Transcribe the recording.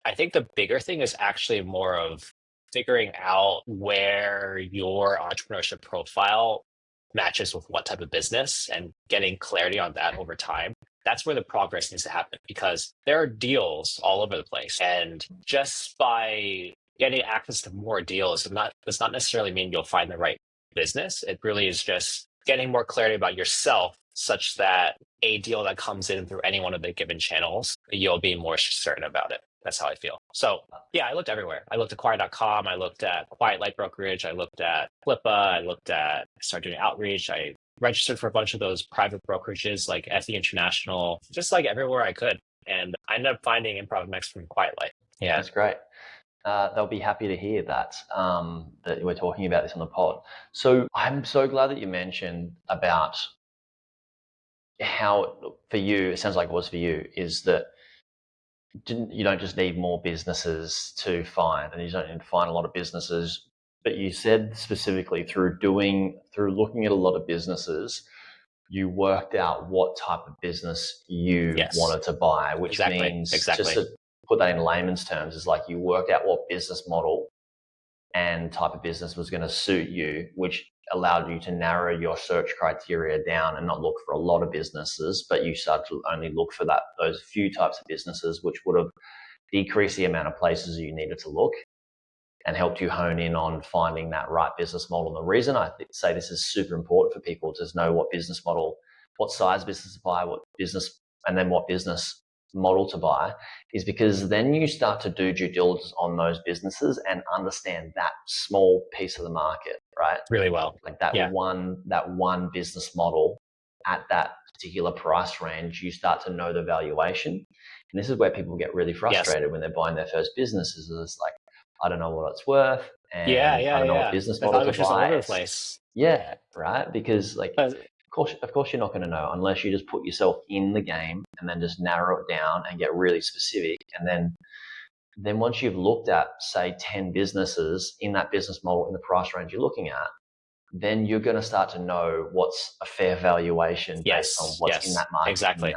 I think the bigger thing is actually more of figuring out where your entrepreneurship profile matches with what type of business and getting clarity on that over time. That's where the progress needs to happen because there are deals all over the place. And just by getting access to more deals does not necessarily mean you'll find the right business. It really is just getting more clarity about yourself such that a deal that comes in through any one of the given channels, you'll be more certain about it. That's how I feel. So yeah, I looked everywhere. I looked at Acquire.com. I looked at Quiet Light Brokerage. I looked at Flippa. I started doing outreach. I registered for a bunch of those private brokerages like FE International, just like everywhere I could. And I ended up finding Improv Mex from Quiet Light. Yeah. That's great. They'll be happy to hear that, that we're talking about this on the pod. So I'm so glad that you mentioned about how, for you, it sounds like it was for you, is that you don't just need more businesses to find, and you don't need to find a lot of businesses, but you said specifically through looking at a lot of businesses, you worked out what type of business you wanted to buy, which means just to put that in layman's terms is like you worked out what business model and type of business was going to suit you, which allowed you to narrow your search criteria down and not look for a lot of businesses, but you started to only look for those few types of businesses, which would have decreased the amount of places you needed to look and helped you hone in on finding that right business model. And the reason I say this is super important for people to know what business model, what size business to buy, and then what business model to buy is because then you start to do due diligence on those businesses and understand that small piece of the market, right? Really well. Like that one business model at that particular price range, you start to know the valuation. And this is where people get really frustrated when they're buying their first businesses. It's like, I don't know what it's worth, and I don't know what business model to buy. Just all over the place. Yeah, right. Because of course, you're not going to know unless you just put yourself in the game and then just narrow it down and get really specific. And then once you've looked at, say, 10 businesses in that business model in the price range you're looking at, then you're going to start to know what's a fair valuation based on what's in that market. Exactly.